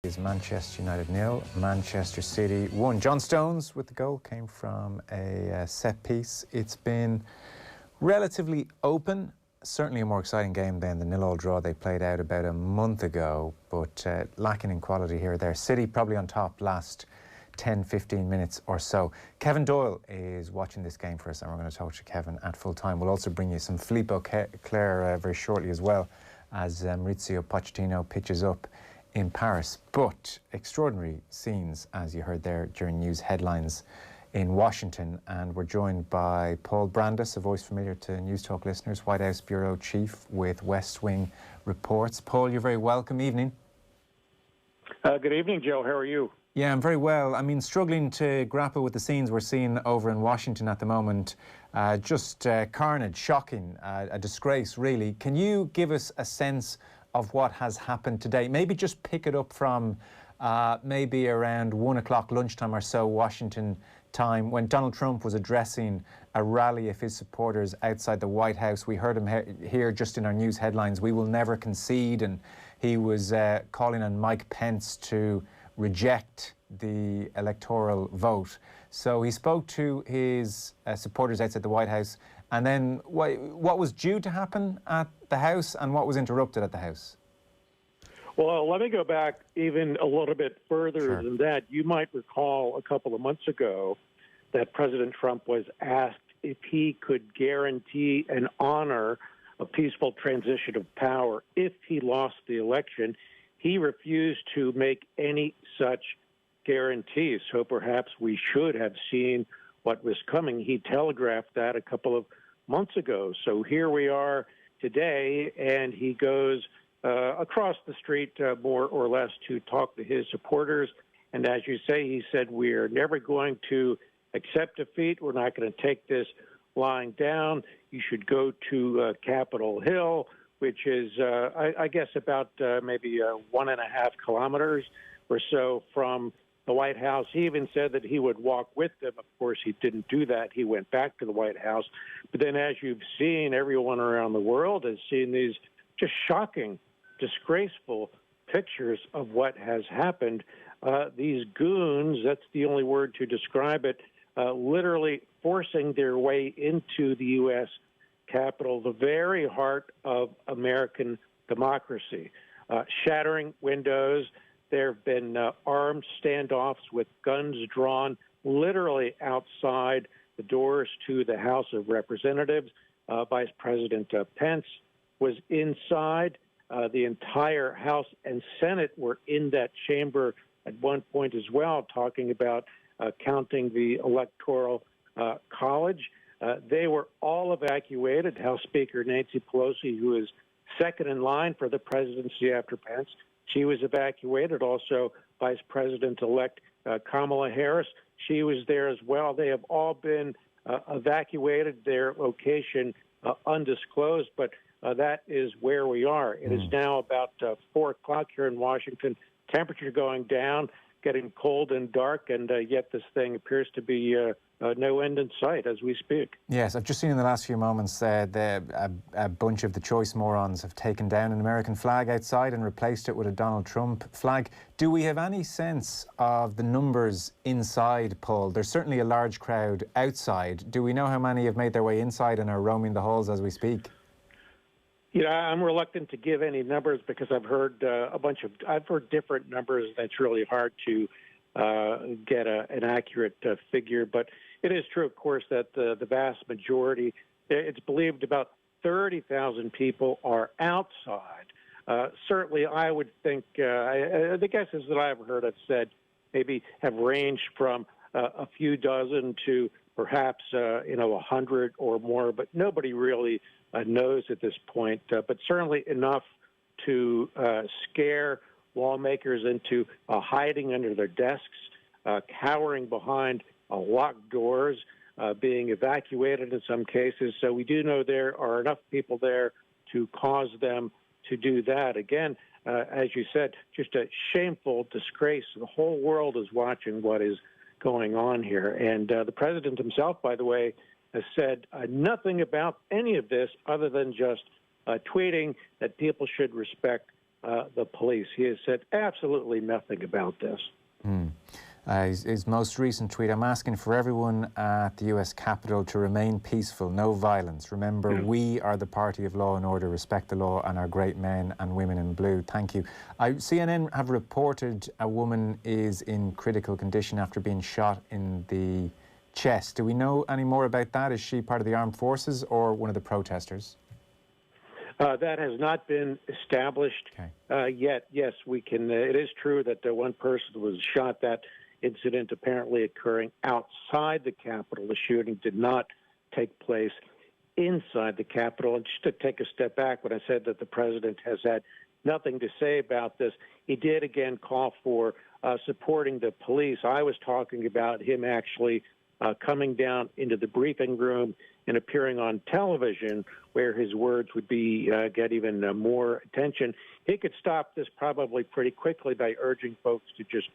Is Manchester United 0, Manchester City 1. John Stones with the goal came from a set piece. It's been relatively open, certainly a more exciting game than the 0-0 draw they played out about a month ago, but lacking in quality here or there. City probably on top last 10-15 minutes or so. Kevin Doyle is watching this game for us, and we're going to talk to Kevin at full time. We'll also bring you some Philippe Auclair very shortly as well, as Mauricio Pochettino pitches up in Paris. But extraordinary scenes, as you heard there during news headlines in Washington. And we're joined by Paul Brandis, a voice familiar to News Talk listeners, White House Bureau Chief with West Wing Reports. Paul, you're very welcome. Evening. Good evening, Joe. How are you? Yeah, I'm very well. I mean, struggling to grapple with the scenes we're seeing over in Washington at the moment. Just carnage, shocking, a disgrace, really. Can you give us a sense of what has happened today? Maybe just pick it up from maybe around 1 o'clock lunchtime or so, Washington time, when Donald Trump was addressing a rally of his supporters outside the White House. We heard him here just in our news headlines, "We will never concede," and he was calling on Mike Pence to reject the electoral vote. So he spoke to his supporters outside the White House, and then what was due to happen at the House and what was interrupted at the House? Well, let me go back even a little bit further than that. You might recall a couple of months ago that President Trump was asked if he could guarantee and honor a peaceful transition of power if he lost the election. He refused to make any such guarantees. So perhaps we should have seen what was coming. He telegraphed that a couple of months ago. So here we are today, and he goes across the street more or less to talk to his supporters. And as you say, he said, "We're never going to accept defeat. We're not going to take this lying down. You should go to Capitol Hill," which is, I guess, about maybe 1.5 kilometers or so from the White House. He even said that he would walk with them. Of course, he didn't do that. He went back to the White House. But then, as you've seen, everyone around the world has seen these just shocking, disgraceful pictures of what has happened. These goons, that's the only word to describe it, literally forcing their way into the U.S. Capitol, the very heart of American democracy, shattering windows. There have been armed standoffs with guns drawn literally outside the doors to the House of Representatives. Vice President Pence was inside. The entire House and Senate were in that chamber at one point as well, talking about counting the Electoral College. They were all evacuated. House Speaker Nancy Pelosi, who is second in line for the presidency after Pence, she was evacuated. Also, Vice President-elect Kamala Harris, she was there as well. They have all been evacuated, their location undisclosed, but that is where we are. It is now about 4 o'clock here in Washington. Temperature going down, getting cold and dark, and yet this thing appears to be no end in sight as we speak. Yes, I've just seen in the last few moments a bunch of the choice morons have taken down an American flag outside and replaced it with a Donald Trump flag. Do we have any sense of the numbers inside, Paul? There's certainly a large crowd outside. Do we know how many have made their way inside and are roaming the halls as we speak? Yeah, I'm reluctant to give any numbers because I've heard I've heard different numbers. That's really hard to get an accurate figure. But it is true, of course, that the vast majority, it's believed about 30,000 people are outside. Certainly, I would think, the guesses that I've heard have said maybe have ranged from a few dozen to perhaps, 100 or more, but nobody really knows at this point. But certainly enough to scare lawmakers into hiding under their desks, cowering behind locked doors, being evacuated in some cases. So we do know there are enough people there to cause them to do that. Again, as you said, just a shameful disgrace. The whole world is watching what is going on here. And the president himself, by the way, has said nothing about any of this other than just tweeting that people should respect the police. He has said absolutely nothing about this. His most recent tweet, I'm asking for everyone at the US Capitol to remain peaceful, no violence. Remember, we are the party of law and order, respect the law and our great men and women in blue. Thank you. CNN have reported a woman is in critical condition after being shot in the chest. Do we know any more about that? Is she part of the armed forces or one of the protesters? That has not been established yet. Yes, we can. It is true that one person was shot. That incident apparently occurring outside the Capitol. The shooting did not take place inside the Capitol. And just to take a step back, when I said that the president has had nothing to say about this, he did again call for supporting the police. I was talking about him actually coming down into the briefing room and appearing on television, where his words would be get even more attention. He could stop this probably pretty quickly by urging folks to just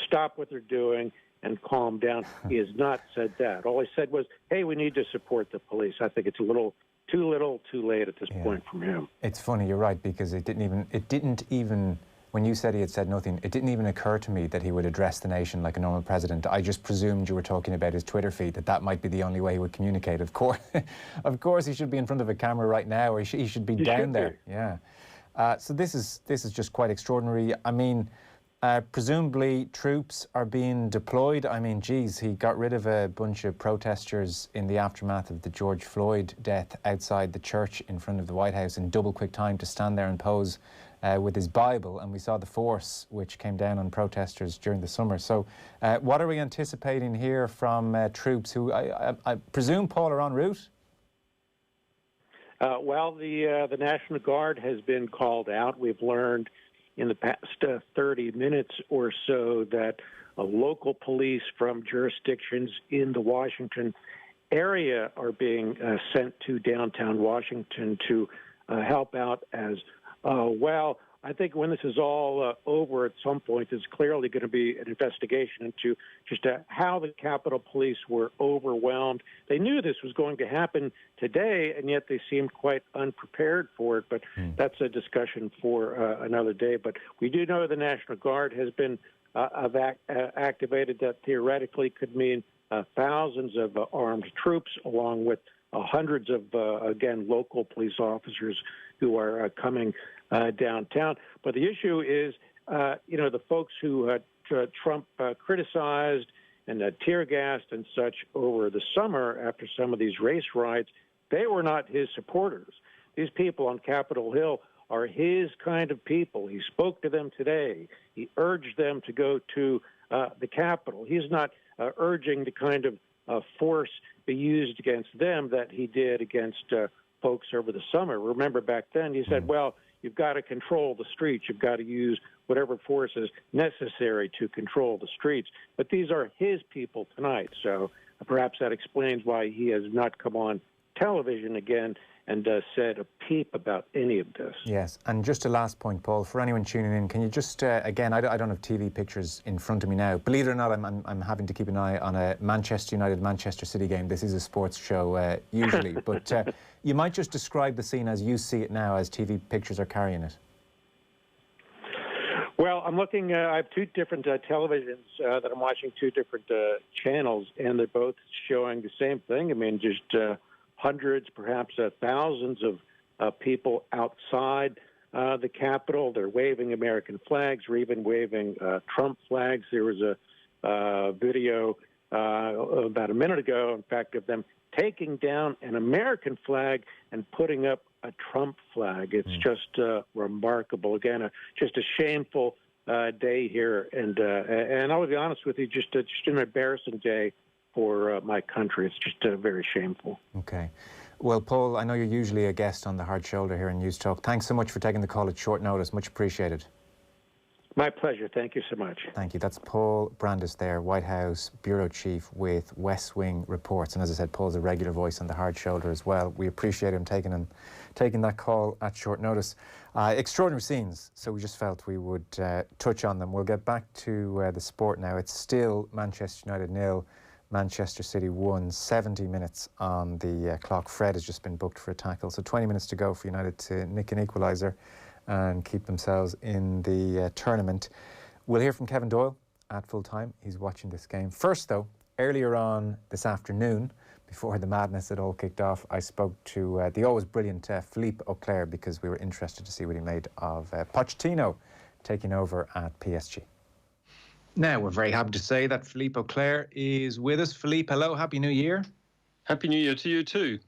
stop what they're doing and calm down. He has not said that. All he said was, hey, we need to support the police. I think it's a little, too late at this point from him. It's funny, you're right, because it didn't even, when you said he had said nothing, it didn't even occur to me that he would address the nation like a normal president. I just presumed you were talking about his Twitter feed, that might be the only way he would communicate. Of course, he should be in front of a camera right now, or he should be down there. Yeah. So this is just quite extraordinary. I mean, presumably troops are being deployed. I mean, geez, he got rid of a bunch of protesters in the aftermath of the George Floyd death outside the church in front of the White House in double quick time to stand there and pose with his Bible. And we saw the force which came down on protesters during the summer. So what are we anticipating here from troops who I presume, Paul, are en route? Well, the National Guard has been called out. We've learned in the past 30 minutes or so that local police from jurisdictions in the Washington area are being sent to downtown Washington to help out as well. I think when this is all over at some point, there's clearly going to be an investigation into just how the Capitol Police were overwhelmed. They knew this was going to happen today, and yet they seemed quite unprepared for it. But that's a discussion for another day. But we do know the National Guard has been activated. That theoretically could mean thousands of armed troops, along with hundreds of, again, local police officers who are coming downtown. But the issue is, the folks who Trump criticized and tear gassed and such over the summer after some of these race riots, they were not his supporters. These people on Capitol Hill are his kind of people. He spoke to them today. He urged them to go to the Capitol. He's not urging the kind of force be used against them that he did against folks over the summer. Remember back then he said, well, you've got to control the streets. You've got to use whatever force is necessary to control the streets. But these are his people tonight. So perhaps that explains why he has not come on television again and said a peep about any of this. Yes, and just a last point, Paul, for anyone tuning in, can you just, again, I don't have TV pictures in front of me now. Believe it or not, I'm having to keep an eye on a Manchester United-Manchester City game. This is a sports show, usually. But you might just describe the scene as you see it now, as TV pictures are carrying it. Well, I'm looking, I have two different televisions that I'm watching, two different channels, and they're both showing the same thing. I mean, just hundreds, perhaps thousands of people outside the Capitol. They're waving American flags, or even waving Trump flags. There was a video about a minute ago, in fact, of them taking down an American flag and putting up a Trump flag. It's just remarkable. Again, just a shameful day here, and I'll be honest with you, just an embarrassing day for my country. It's just very shameful. Okay. Well, Paul, I know you're usually a guest on the Hard Shoulder here in News Talk. Thanks so much for taking the call at short notice. Much appreciated. My pleasure. Thank you so much. Thank you. That's Paul Brandis there, White House Bureau Chief with West Wing Reports. And as I said, Paul's a regular voice on the Hard Shoulder as well. We appreciate him taking that call at short notice. Extraordinary scenes, so we just felt we would touch on them. We'll get back to the sport now. It's still Manchester United 0, Manchester City 1, 70 minutes on the clock. Fred has just been booked for a tackle, so 20 minutes to go for United to nick an equaliser. and keep themselves in the tournament. We'll hear from Kevin Doyle at full time. He's watching this game. First, though, earlier on this afternoon, before the madness had all kicked off, I spoke to the always brilliant Philippe Auclair because we were interested to see what he made of Pochettino taking over at PSG. Now, we're very happy to say that Philippe Auclair is with us. Philippe, hello, Happy New Year. Happy New Year to you too.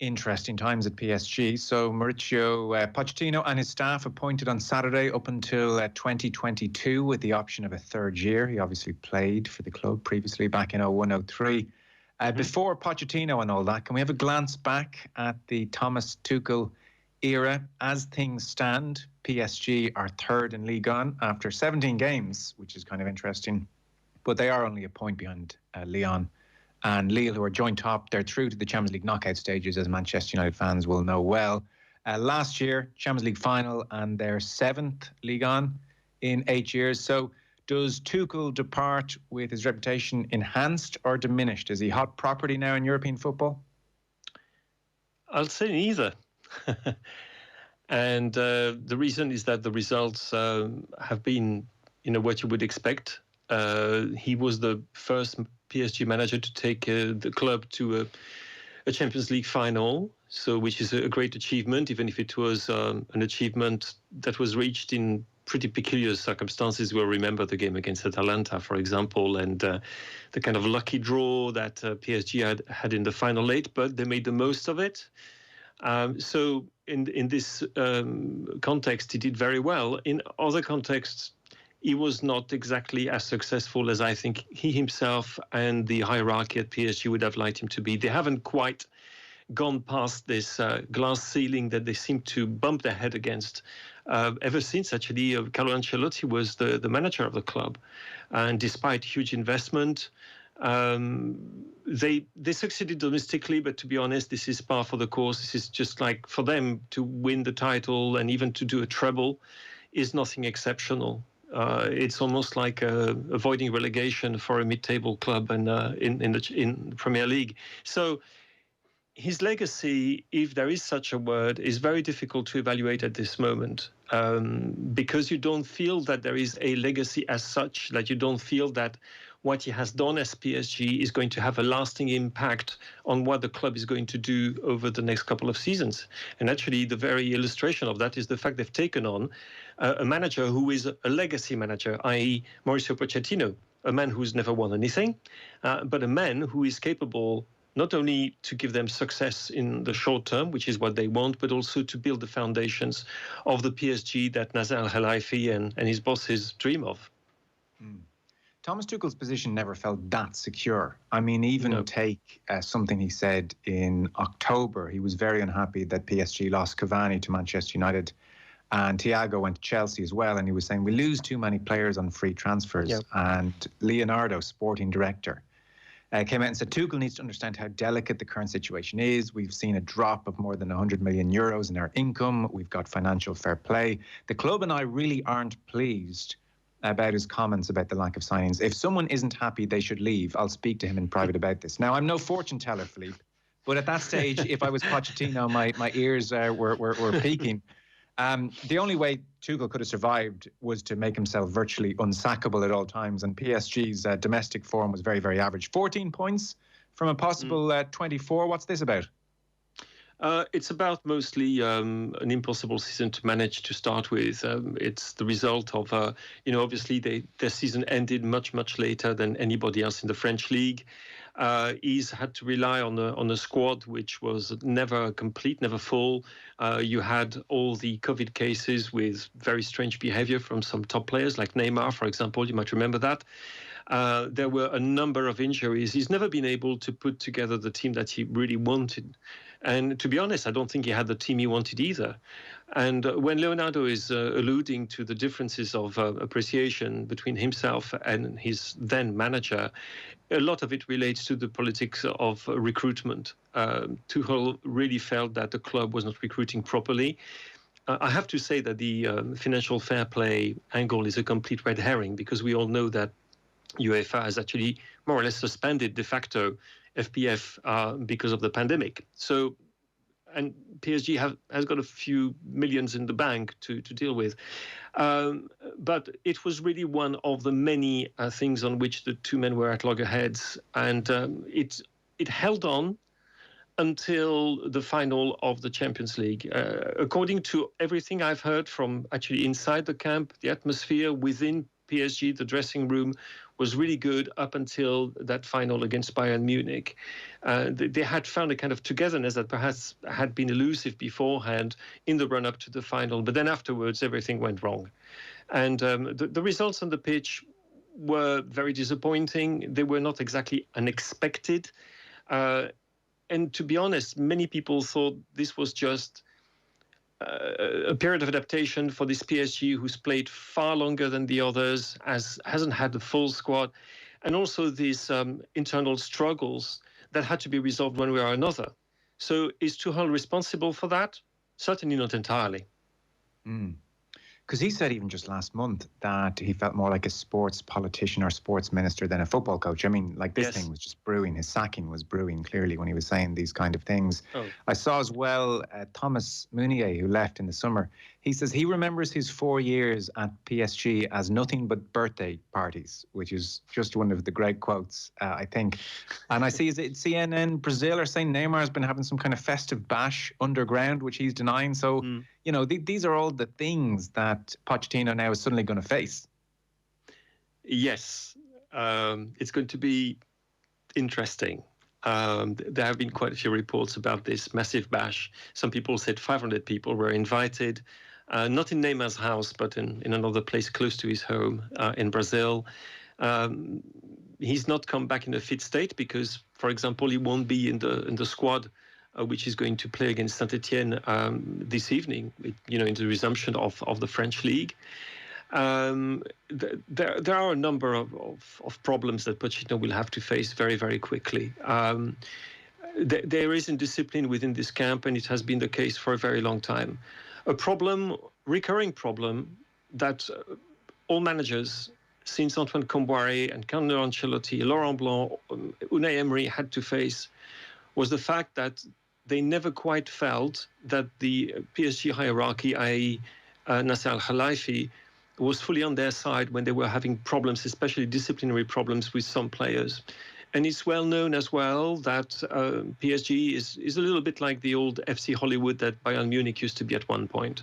Interesting times at PSG. So Mauricio Pochettino and his staff appointed on Saturday up until 2022 with the option of a third year. He obviously played for the club previously back in 01-03. Before Pochettino and all that, can we have a glance back at the Thomas Tuchel era? As things stand, PSG are third in Ligue 1 after 17 games, which is kind of interesting. But they are only a point behind Lyon and Lille, who are joint top. They're through to the Champions League knockout stages, as Manchester United fans will know well. Last year, Champions League final, and their 7th Ligue 1 in 8 years. So does Tuchel depart with his reputation enhanced or diminished? Is he hot property now in European football? I'll say neither. And the reason is that the results have been, what you would expect. He was the first PSG manager to take the club to a Champions League final, which is a great achievement, even if it was an achievement that was reached in pretty peculiar circumstances. We'll remember the game against Atalanta, for example, and the kind of lucky draw that PSG had in the final late, but they made the most of it. So in this context, he did very well. In other contexts, he was not exactly as successful as I think he himself and the hierarchy at PSG would have liked him to be. They haven't quite gone past this glass ceiling that they seem to bump their head against ever since, actually, Carlo Ancelotti was the manager of the club. And despite huge investment, they succeeded domestically, but to be honest, this is par for the course. This is just like for them to win the title and even to do a treble is nothing exceptional. It's almost like avoiding relegation for a mid-table club and in the Premier League. So his legacy, if there is such a word, is very difficult to evaluate at this moment because you don't feel that there is a legacy as such, that you don't feel that what he has done as PSG is going to have a lasting impact on what the club is going to do over the next couple of seasons. And actually, the very illustration of that is the fact they've taken on a manager who is a legacy manager, i.e. Mauricio Pochettino, a man who's never won anything, but a man who is capable not only to give them success in the short term, which is what they want, but also to build the foundations of the PSG that Nasser Al-Khelaifi and his bosses dream of. Thomas Tuchel's position never felt that secure. I mean, even take something he said in October. He was very unhappy that PSG lost Cavani to Manchester United and Thiago went to Chelsea as well. And he was saying, we lose too many players on free transfers. Yep. And Leonardo, sporting director, came out and said, Tuchel needs to understand how delicate the current situation is. We've seen a drop of more than 100 million euros in our income. We've got financial fair play. The club and I really aren't pleased about his comments about the lack of signings. If someone isn't happy, they should leave. I'll speak to him in private about this. Now, I'm no fortune teller, Philippe, but at that stage, if I was Pochettino, my ears were peaking. The only way Tuchel could have survived was to make himself virtually unsackable at all times, and PSG's domestic form was very, very average. 14 points from a possible 24. What's this about? It's about mostly an impossible season to manage to start with. It's the result of, obviously their season ended much, much later than anybody else in the French league. He's had to rely on a squad which was never complete, never full. You had all the COVID cases with very strange behavior from some top players like Neymar, for example. You might remember that. There were a number of injuries. He's never been able to put together the team that he really wanted. And to be honest, I don't think he had the team he wanted either. And when Leonardo is alluding to the differences of appreciation between himself and his then manager, a lot of it relates to the politics of recruitment. Tuchel really felt that the club was not recruiting properly. I have to say that the financial fair play angle is a complete red herring, because we all know that UEFA has actually more or less suspended de facto FPF because of the pandemic. So and PSG has got a few millions in the bank to deal with. But it was really one of the many things on which the two men were at loggerheads, and it held on until the final of the Champions League. According to everything I've heard from actually inside the camp, the atmosphere within PSG, the dressing room, was really good up until that final against Bayern Munich. They had found a kind of togetherness that perhaps had been elusive beforehand in the run-up to the final, but then afterwards everything went wrong. And the results on the pitch were very disappointing. They were not exactly unexpected. And to be honest, many people thought this was just a period of adaptation for this PSG, who's played far longer than the others, hasn't had the full squad, and also these internal struggles that had to be resolved one way or another. So is Tuchel responsible for that? Certainly not entirely. Because he said even just last month that he felt more like a sports politician or sports minister than a football coach. I mean, like this thing was just brewing. His sacking was brewing clearly when he was saying these kind of things. I saw as well Thomas Meunier, who left in the summer. He says he remembers his 4 years at PSG as nothing but birthday parties, which is just one of the great quotes, I think. And I see CNN Brazil are saying Neymar has been having some kind of festive bash underground, which he's denying. So, you know, these are all the things that Pochettino now is suddenly going to face. Yes, it's going to be interesting. There have been quite a few reports about this massive bash. Some people said 500 people were invited, not in Neymar's house, but in another place close to his home in Brazil. He's not come back in a fit state because, for example, he won't be in the squad which is going to play against Saint-Etienne this evening, in the resumption of the French league. There are a number of problems that Pochettino will have to face very, very quickly. There is indiscipline within this camp, and it has been the case for a very long time. A recurring problem that all managers since Antoine Kombouaré and Carlo Ancelotti, Laurent Blanc, Unai Emery had to face was the fact that they never quite felt that the PSG hierarchy, i.e. Nasser Al-Khelaifi, was fully on their side when they were having problems, especially disciplinary problems with some players. And it's well known as well that PSG is a little bit like the old FC Hollywood that Bayern Munich used to be at one point.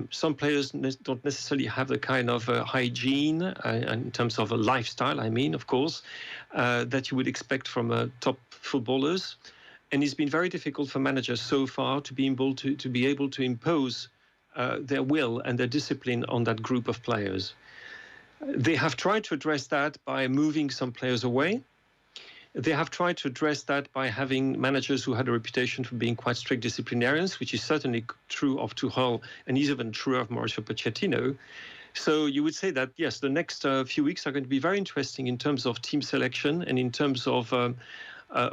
Some players don't necessarily have the kind of hygiene in terms of a lifestyle, of course, that you would expect from top footballers. And it's been very difficult for managers so far to be able to impose their will and their discipline on that group of players. They have tried to address that by moving some players away. They have tried to address that by having managers who had a reputation for being quite strict disciplinarians, which is certainly true of Tuchel and is even true of Mauricio Pochettino. So you would say that, yes, the next few weeks are going to be very interesting in terms of team selection and in terms of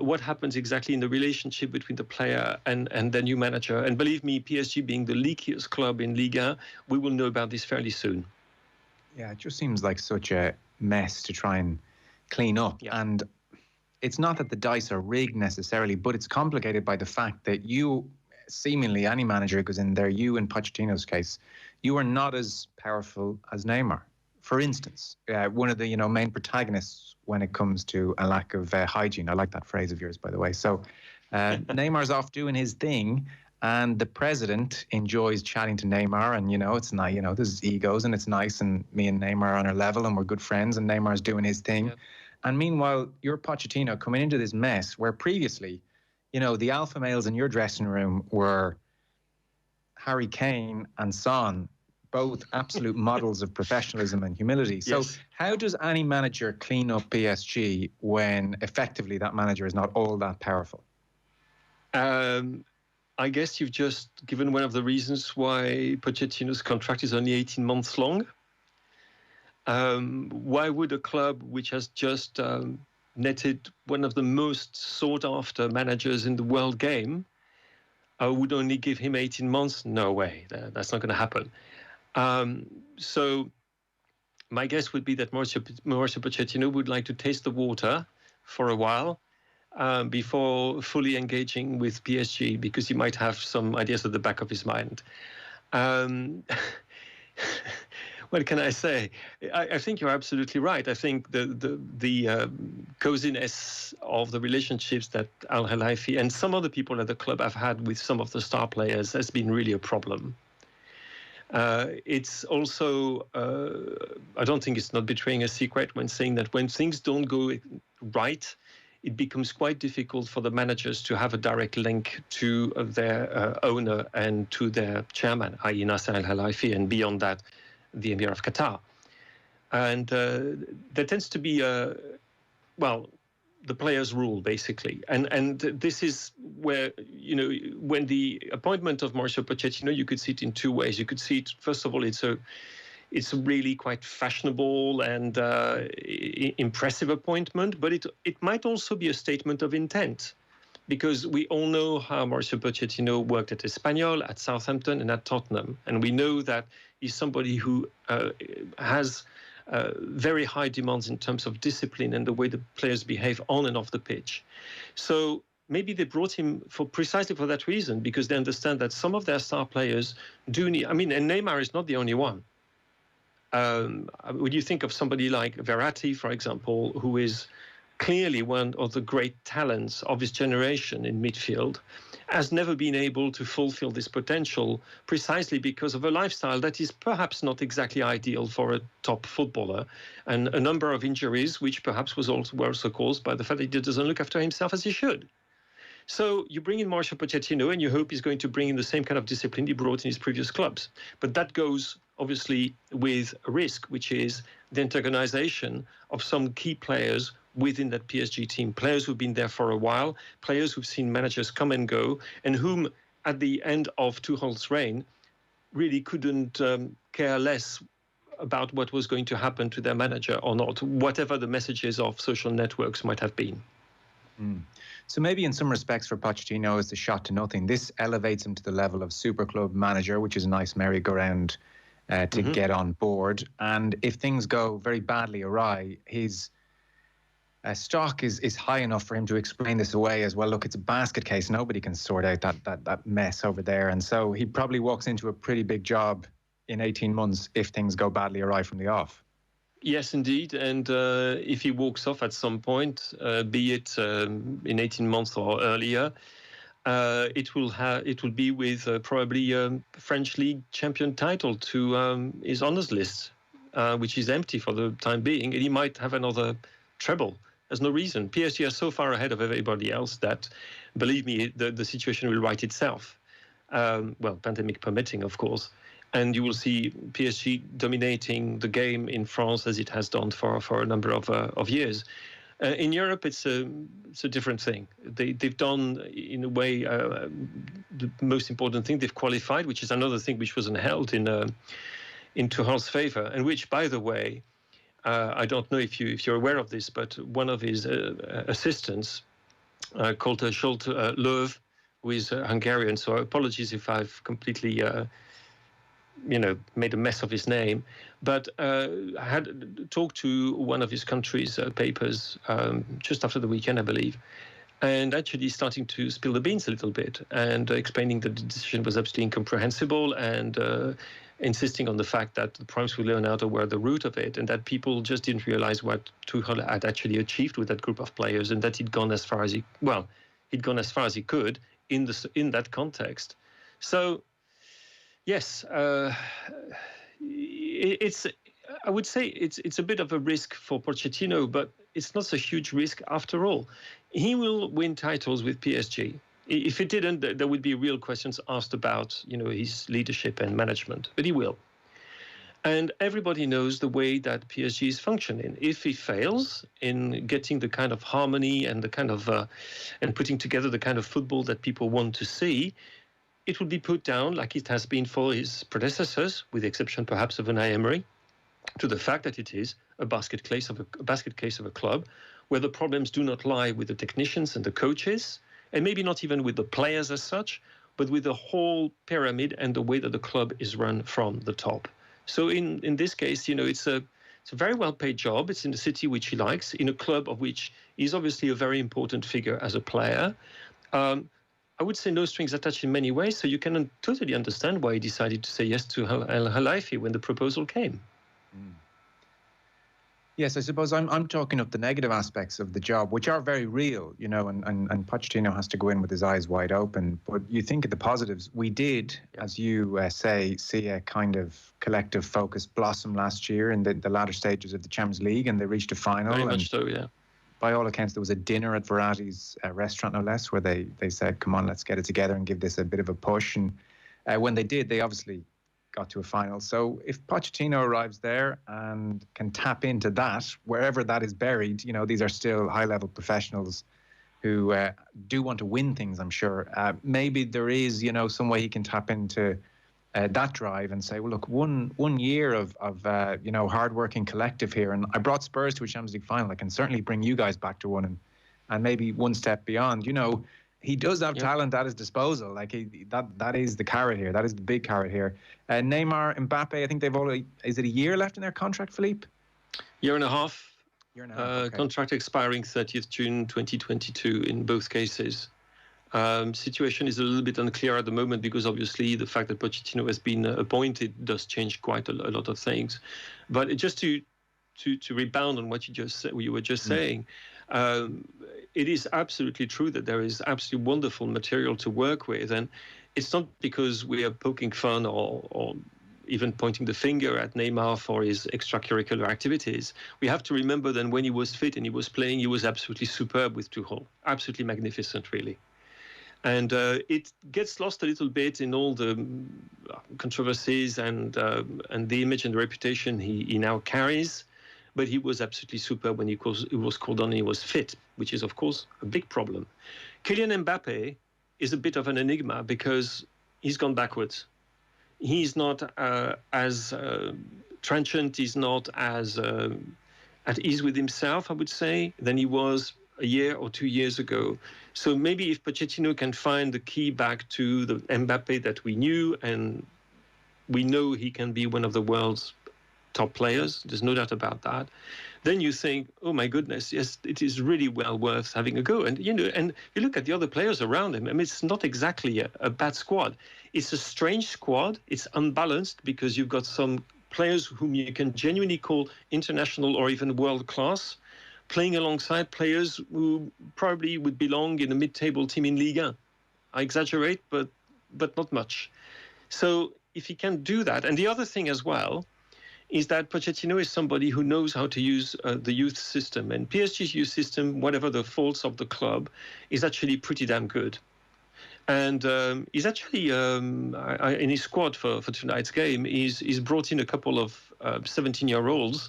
what happens exactly in the relationship between the player and the new manager. And believe me, PSG being the leakiest club in Liga, we will know about this fairly soon. Yeah, it just seems like such a mess to try and clean up. Yeah. And it's not that the dice are rigged necessarily, but it's complicated by the fact that you, seemingly any manager goes in there, you in Pochettino's case, you are not as powerful as Neymar. For instance, one of the main protagonists when it comes to a lack of hygiene. I like that phrase of yours, by the way. So Neymar's off doing his thing, and the president enjoys chatting to Neymar, and it's nice. There's egos, and it's nice, and me and Neymar are on our level, and we're good friends, and Neymar's doing his thing. Yep. And meanwhile, you're Pochettino coming into this mess where previously, the alpha males in your dressing room were Harry Kane and Son, both absolute models of professionalism and humility. So yes. How does any manager clean up PSG when effectively that manager is not all that powerful? I guess you've just given one of the reasons why Pochettino's contract is only 18 months long. Why would a club which has just netted one of the most sought-after managers in the world game would only give him 18 months? No way. That's not going to happen. So my guess would be that Mauricio Pochettino would like to taste the water for a while before fully engaging with PSG, because he might have some ideas at the back of his mind. What can I say? I think you're absolutely right. I think the coziness of the relationships that Al Khelaifi and some other people at the club have had with some of the star players has been really a problem. It's also, I don't think it's not betraying a secret when saying that when things don't go right, it becomes quite difficult for the managers to have a direct link to their owner and to their chairman, i.e. Nasser Al Khelaifi, and beyond that, the Emir of Qatar. And there tends to be the players' rule, basically. And this is where, when the appointment of Mauricio Pochettino, you could see it in two ways. You could see it, first of all, it's a really quite fashionable and impressive appointment, but it might also be a statement of intent, because we all know how Mauricio Pochettino worked at Espanyol, at Southampton, and at Tottenham. And we know that he's somebody who has very high demands in terms of discipline and the way the players behave on and off the pitch. So maybe they brought him precisely for that reason, because they understand that some of their star players do need... and Neymar is not the only one. Would you think of somebody like Verratti, for example, who is clearly one of the great talents of his generation in midfield, has never been able to fulfill this potential precisely because of a lifestyle that is perhaps not exactly ideal for a top footballer, and a number of injuries, which perhaps were also caused by the fact that he doesn't look after himself as he should. So you bring in Mauricio Pochettino and you hope he's going to bring in the same kind of discipline he brought in his previous clubs. But that goes obviously with a risk, which is the antagonization of some key players within that PSG team, players who've been there for a while, players who've seen managers come and go, and whom at the end of Tuchel's reign really couldn't care less about what was going to happen to their manager or not, whatever the messages of social networks might have been. So maybe in some respects for Pochettino, it's a shot to nothing. This elevates him to the level of super club manager, which is a nice merry-go-round to get on board. And if things go very badly awry, his stock is high enough for him to explain this away as well. Look, it's a basket case. Nobody can sort out that mess over there. And so he probably walks into a pretty big job in 18 months if things go badly awry from the off. Yes, indeed. And if he walks off at some point, be it in 18 months or earlier, it will be with probably a French League champion title to his honours list, which is empty for the time being. And he might have another treble. There's no reason. PSG are so far ahead of everybody else that, believe me, the situation will right itself. Pandemic permitting, of course. And you will see PSG dominating the game in France as it has done for a number of years. In Europe, it's a different thing. They've done, in a way, the most important thing. They've qualified, which is another thing which wasn't held in Tuchel's favour, and which, by the way, I don't know if you're aware of this, but one of his assistants, called Scholt Löw, who is Hungarian, so apologies if I've completely... made a mess of his name, but I had talked to one of his country's papers just after the weekend, I believe, and actually starting to spill the beans a little bit and explaining that the decision was absolutely incomprehensible and insisting on the fact that the primes we learn out were the root of it, and that people just didn't realize what Tuchel had actually achieved with that group of players, and that he'd gone as far as he could in that context. So yes, I would say it's a bit of a risk for Pochettino, but it's not a huge risk after all. He will win titles with PSG. If he didn't, there would be real questions asked about, his leadership and management, but he will. And everybody knows the way that PSG is functioning. If he fails in getting the kind of harmony and the kind of and putting together the kind of football that people want to see, it will be put down, like it has been for his predecessors, with the exception perhaps of Unai Emery, to the fact that it is a basket case of a club where the problems do not lie with the technicians and the coaches, and maybe not even with the players as such, but with the whole pyramid and the way that the club is run from the top. So in this case, it's It's a very well-paid job. It's in the city which he likes, in a club of which he's obviously a very important figure as a player. I would say no strings attached in many ways, so you can totally understand why he decided to say yes to El Khalifi when the proposal came. Mm. Yes, I suppose I'm talking of the negative aspects of the job, which are very real, you know, and Pochettino has to go in with his eyes wide open. But you think of the positives. We did, as you say, see a kind of collective focus blossom last year in the latter stages of the Champions League, and they reached a final. Very much so, yeah. By all accounts, there was a dinner at Verratti's restaurant, no less, where they said, come on, let's get it together and give this a bit of a push. And when they did, they obviously got to a final. So if Pochettino arrives there and can tap into that, wherever that is buried, you know, these are still high-level professionals who do want to win things, I'm sure. Maybe there is, you know, some way he can tap into that drive and say, well, look, one year of you know, hard-working collective here, and I brought Spurs to a Champions League final. I can certainly bring you guys back to one and maybe one step beyond. You know, he does have talent at his disposal. Like that is the carrot here. That is the big carrot here. Neymar, Mbappe, I think they've already. Is it a year left in their contract, Philippe? Year and a half. Okay. Contract expiring 30th June 2022 in both cases. Situation is a little bit unclear at the moment because obviously the fact that Pochettino has been appointed does change quite a lot of things. But just to rebound on what you were just saying, it is absolutely true that there is absolutely wonderful material to work with, and it's not because we are poking fun or even pointing the finger at Neymar for his extracurricular activities. We have to remember that when he was fit and he was playing, he was absolutely superb with Tuchel, absolutely magnificent, really. And it gets lost a little bit in all the controversies and the image and the reputation he now carries. But he was absolutely superb when he was called on and he was fit, which is, of course, a big problem. Kylian Mbappe is a bit of an enigma because he's gone backwards. He's not as transient, he's not as at ease with himself, I would say, than he was a year or 2 years ago. So maybe if Pochettino can find the key back to the Mbappe that we knew, and we know he can be one of the world's top players, there's no doubt about that, then you think, oh my goodness, yes, it is really well worth having a go. And you know, and you look at the other players around him, I mean, it's not exactly a bad squad. It's a strange squad. It's unbalanced because you've got some players whom you can genuinely call international or even world class, playing alongside players who probably would belong in a mid-table team in Ligue 1. I exaggerate, but not much. So if he can do that, and the other thing as well is that Pochettino is somebody who knows how to use the youth system. And PSG's youth system, whatever the faults of the club, is actually pretty damn good. And he's actually, in his squad for tonight's game, he's brought in a couple of 17-year-olds,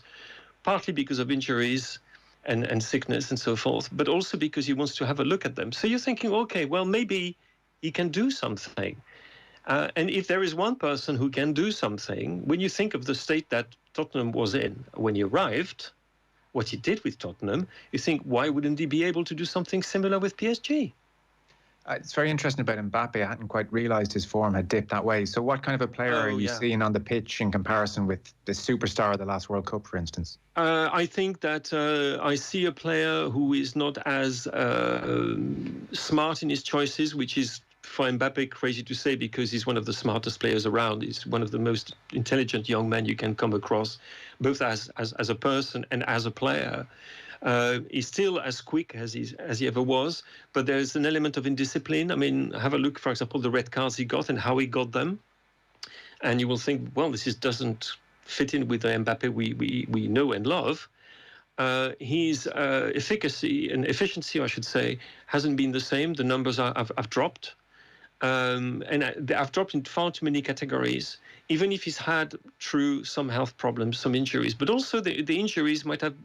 partly because of injuries and sickness and so forth, but also because he wants to have a look at them. So you're thinking, okay, well, maybe he can do something. And if there is one person who can do something, when you think of the state that Tottenham was in when he arrived, what he did with Tottenham, you think, why wouldn't he be able to do something similar with PSG? It's very interesting about Mbappe. I hadn't quite realised his form had dipped that way. So what kind of a player are you seeing on the pitch in comparison with the superstar of the last World Cup, for instance? I think that I see a player who is not as smart in his choices, which is for Mbappe crazy to say because he's one of the smartest players around. He's one of the most intelligent young men you can come across, both as a person and as a player. He's still as quick as he ever was, but there's an element of indiscipline. I mean, have a look, for example, the red cards he got and how he got them, and you will think, well, this doesn't fit in with the Mbappe we know and love. His efficacy and efficiency, I should say, hasn't been the same. The numbers have dropped. And I've dropped in far too many categories, even if he's had some health problems, some injuries, but also the injuries might have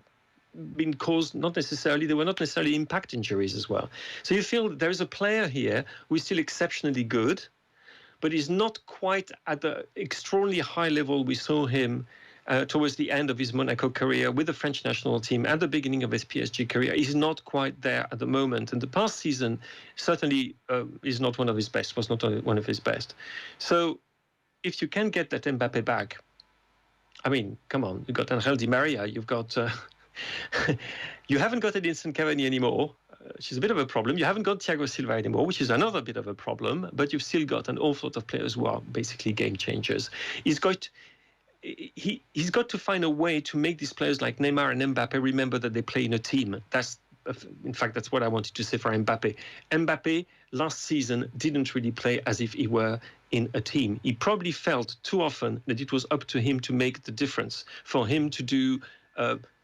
been caused they were not necessarily impact injuries as well. So you feel there is a player here who is still exceptionally good, but is not quite at the extraordinarily high level we saw him towards the end of his Monaco career with the French national team at the beginning of his PSG career. He's not quite there at the moment. And the past season certainly is not one of his best, was not one of his best. So if you can get that Mbappe back, I mean, come on, you've got Angel Di Maria, you've got... you haven't got Edinson Cavani anymore, which is a bit of a problem. You haven't got Thiago Silva anymore, which is another bit of a problem, but you've still got an awful lot of players who are basically game changers. He's got to find a way to make these players like Neymar and Mbappe remember that they play in a team. In fact, that's what I wanted to say for Mbappe. Mbappe, last season, didn't really play as if he were in a team. He probably felt too often that it was up to him to make the difference, for him to do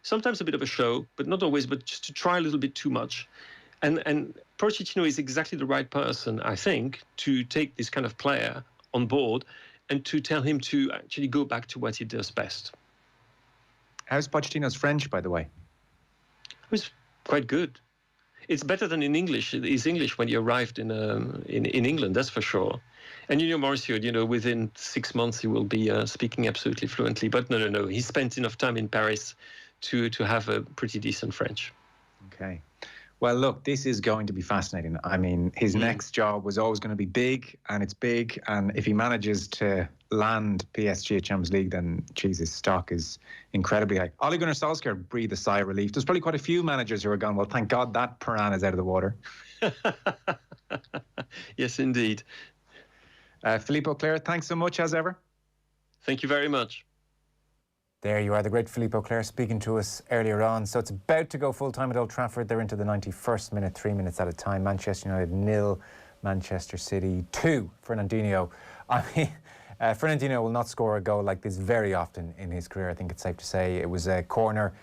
sometimes a bit of a show, but not always, but just to try a little bit too much. And Pochettino is exactly the right person, I think, to take this kind of player on board and to tell him to actually go back to what he does best. How's Pochettino's French, by the way? It was quite good. It's better than in English. His English when he arrived in England, that's for sure. And Mauricio, within 6 months he will be speaking absolutely fluently. But no. He spent enough time in Paris to have a pretty decent French. Okay. Well, look, this is going to be fascinating. I mean, his next job was always going to be big, and it's big. And if he manages to land PSG at Champions League, then, his stock is incredibly high. Ole Gunnar Solskjaer breathed a sigh of relief. There's probably quite a few managers who are gone, well, thank God that piranha's out of the water. Yes, indeed. Philippe Auclair, thanks so much, as ever. Thank you very much. There you are, the great Philippe Auclair speaking to us earlier on. So it's about to go full-time at Old Trafford. They're into the 91st minute, 3 minutes at a time. Manchester United 0, Manchester City 2. Fernandinho. I mean, Fernandinho will not score a goal like this very often in his career, I think it's safe to say. It was a corner.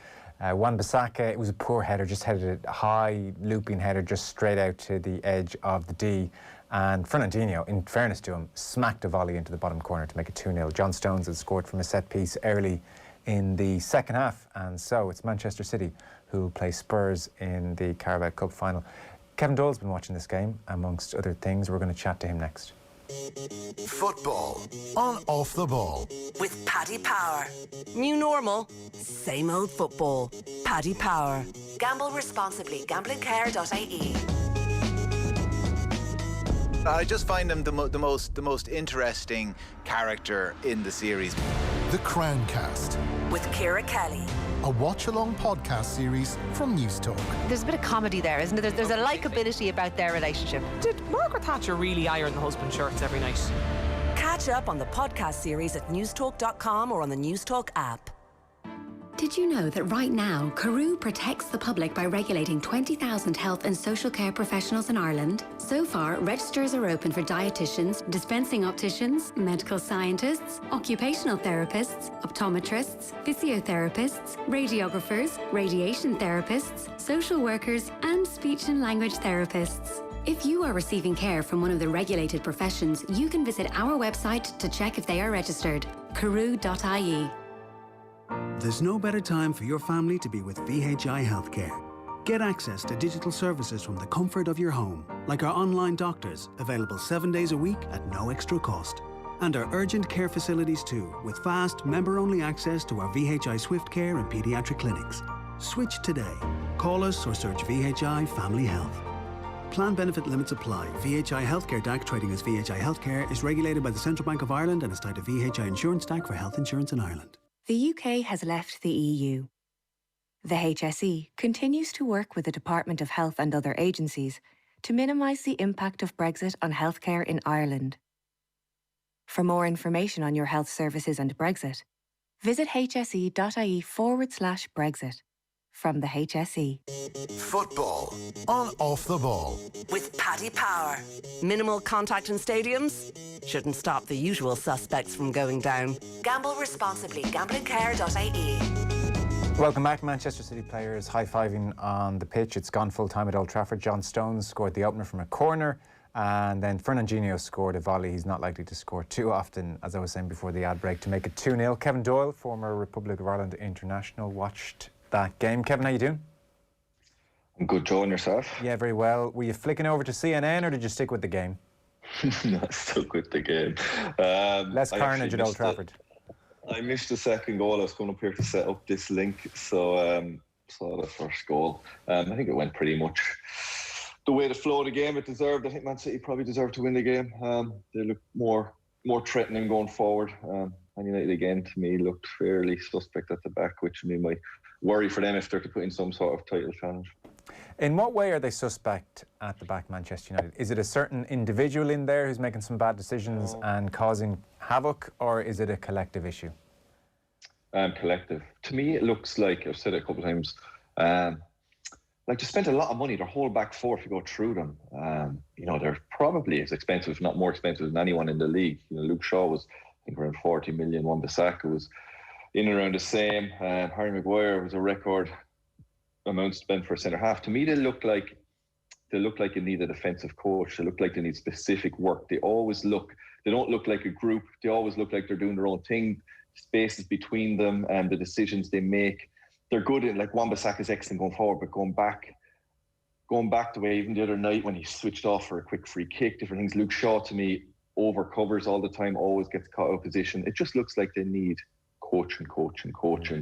Wan-Bissaka, it was a poor header, just headed a high looping header just straight out to the edge of the D. And Fernandinho, in fairness to him, smacked a volley into the bottom corner to make it 2-0. John Stones had scored from a set piece early in the second half, and so it's Manchester City who will play Spurs in the Carabao Cup final. Kevin Doyle's been watching this game, amongst other things. We're going to chat to him next. Football on Off the Ball with Paddy Power. New normal, same old football. Paddy Power. Gamble responsibly. Gamblingcare.ie. I just find him the most interesting character in the series. The Crown Cast with Ciara Kelly. A watch-along podcast series from News Talk. There's a bit of comedy there, isn't there? There's a likeability about their relationship. Did Margaret Thatcher really iron the husband's shirts every night? Catch up on the podcast series at newstalk.com or on the News Talk app. Did you know that right now, Carew protects the public by regulating 20,000 health and social care professionals in Ireland? So far, registers are open for dietitians, dispensing opticians, medical scientists, occupational therapists, optometrists, physiotherapists, radiographers, radiation therapists, social workers, and speech and language therapists. If you are receiving care from one of the regulated professions, you can visit our website to check if they are registered. carew.ie. There's no better time for your family to be with VHI Healthcare. Get access to digital services from the comfort of your home, like our online doctors, available 7 days a week at no extra cost. And our urgent care facilities too, with fast, member-only access to our VHI Swift Care and paediatric clinics. Switch today. Call us or search VHI Family Health. Plan benefit limits apply. VHI Healthcare DAC, trading as VHI Healthcare, is regulated by the Central Bank of Ireland and is tied to VHI Insurance DAC for health insurance in Ireland. The UK has left the EU. The HSE continues to work with the Department of Health and other agencies to minimise the impact of Brexit on healthcare in Ireland. For more information on your health services and Brexit, visit hse.ie/Brexit. From the HSE. Football on Off the Ball with Paddy Power. Minimal contact in stadiums shouldn't stop the usual suspects from going down. Gamble responsibly. Gamblingcare.ie. Welcome back. Manchester City players high-fiving on the pitch. It's gone full-time at Old Trafford. John Stones scored the opener from a corner, and then Fernandinho scored a volley he's not likely to score too often, as I was saying before the ad break, to make it 2-0. Kevin Doyle, former Republic of Ireland international, watched that game. Kevin, how you doing? I'm good, Joe, and yourself? Yeah, very well. Were you flicking over to CNN or did you stick with the game? No, I stuck with the game. Less carnage at Old Trafford. I missed the second goal. I was going up here to set up this link, so saw the first goal. I think it went pretty much the way the flow of the game it deserved. I think Man City probably deserved to win the game. They looked more threatening going forward. Man United again, to me, looked fairly suspect at the back, which me might worry for them if they're to put in some sort of title challenge. In what way are they suspect at the back, Manchester United? Is it a certain individual in there who's making some bad decisions and causing havoc, or is it a collective issue? Collective. To me, it looks like, I've said it a couple of times, like they spent a lot of money, their whole back four, if you go through them. You know, they're probably as expensive, if not more expensive than anyone in the league. You know, Luke Shaw was, I think, around 40 million. Wan-Bissaka was in and around the same. Harry Maguire was a record amount spent for a centre half. To me, they look like they need a defensive coach. They look like they need specific work. They don't look like a group. They always look like they're doing their own thing. Spaces between them and the decisions they make. They're good in, like, Wan-Bissaka is excellent going forward, but going back the way, even the other night when he switched off for a quick free kick, different things. Luke Shaw, to me, overcovers all the time, always gets caught out of position. It just looks like they need coaching,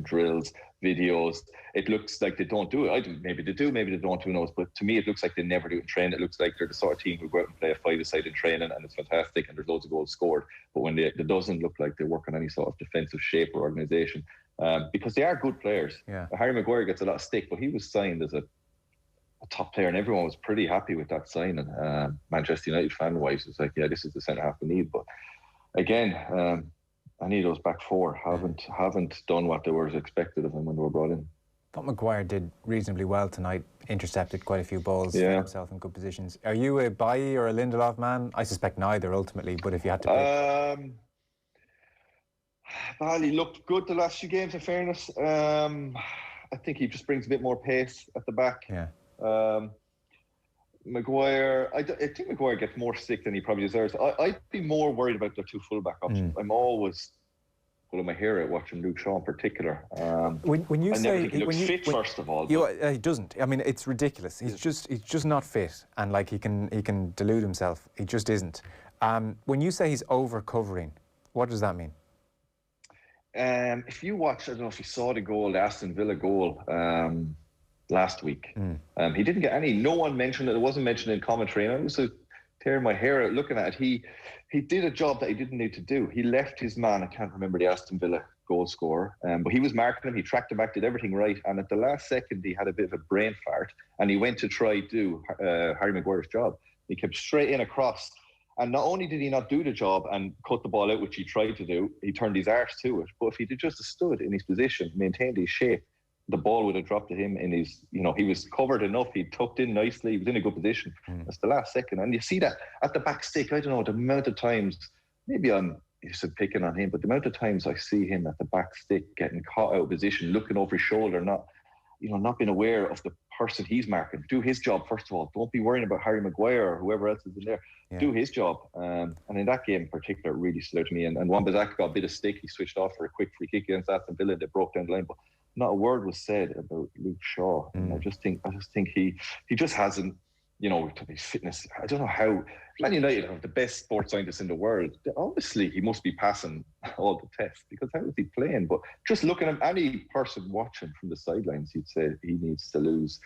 drills, videos. It looks like they don't do it. Maybe they do, maybe they don't, who knows. But to me, it looks like they never do it in training. It looks like they're the sort of team who go out and play a five-a-side in training, and it's fantastic, and there's loads of goals scored. But when it doesn't look like they work on any sort of defensive shape or organisation, because they are good players. Yeah. Harry Maguire gets a lot of stick, but he was signed as a top player, and everyone was pretty happy with that signing. Manchester United fan-wise, it's like, yeah, this is the centre-half we need. But again, I need those back four haven't done what they were expected of them when they were brought in. I thought Maguire did reasonably well tonight, intercepted quite a few balls, found himself in good positions. Are you a Bailly or a Lindelof man? I suspect neither ultimately, but if you had to pick. Bailly looked good the last few games, in fairness. I think he just brings a bit more pace at the back. Yeah. Maguire, I think Maguire gets more stick than he probably deserves. I'd be more worried about the two fullback options. I'm always pulling my hair out watching Luke Shaw in particular. When you I say never think he looks fit, first of all. He doesn't. I mean, it's ridiculous. He's just not fit, and like he can delude himself. He just isn't. When you say he's over-covering, what does that mean? If you watch, I don't know if you saw the Aston Villa goal last week. He didn't get any. No one mentioned it. It wasn't mentioned in commentary. And I was tearing my hair out looking at it. He did a job that he didn't need to do. He left his man. I can't remember the Aston Villa goal scorer, but he was marking him. He tracked him back, did everything right. And at the last second, he had a bit of a brain fart, and he went to try do Harry Maguire's job. He kept straight in across. And not only did he not do the job and cut the ball out, which he tried to do, he turned his arse to it. But if he had just stood in his position, maintained his shape, the ball would have dropped to him in his, he was covered enough. He tucked in nicely. He was in a good position. That's the last second. And you see that at the back stick. I don't know, the amount of times, maybe I'm just picking on him, but the amount of times I see him at the back stick getting caught out of position, looking over his shoulder, not being aware of the person he's marking. Do his job, first of all. Don't be worrying about Harry Maguire or whoever else is in there. Yeah. Do his job. And in that game in particular, it really stood out to me. And Wan-Bissaka got a bit of stick. He switched off for a quick free kick against Aston Villa. They broke down the line. But not a word was said about Luke Shaw. I just think he just hasn't, his fitness. I don't know how. Man United have the best sports scientists in the world. Obviously, he must be passing all the tests, because how is he playing? But just looking at any person watching from the sidelines, you'd say he needs to lose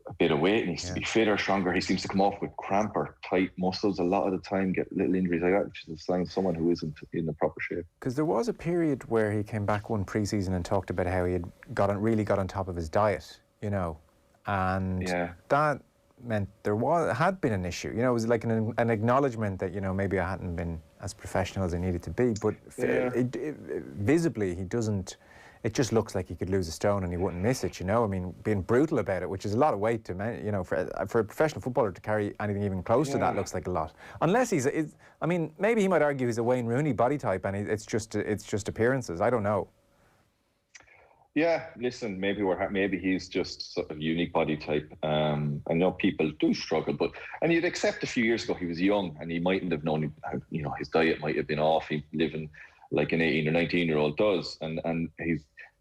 a bit of weight, needs to be fitter, stronger. He seems to come off with cramp or tight muscles a lot of the time, get little injuries like that, which is a sign of someone who isn't in the proper shape. Because there was a period where he came back one pre-season and talked about how he had really got on top of his diet, and that meant had been an issue. It was like an acknowledgement that, maybe I hadn't been as professional as I needed to be, but visibly he doesn't. It just looks like he could lose a stone and he wouldn't miss it, I mean, being brutal about it, which is a lot of weight to, for a professional footballer to carry anything even close to that looks like a lot. Unless maybe he might argue he's a Wayne Rooney body type and it's just appearances. I don't know. Yeah, listen, maybe he's just sort of unique body type. I know people do struggle, and you'd accept a few years ago he was young and he mightn't have known, his diet might have been off. He's living like an 18 or 19-year-old does, and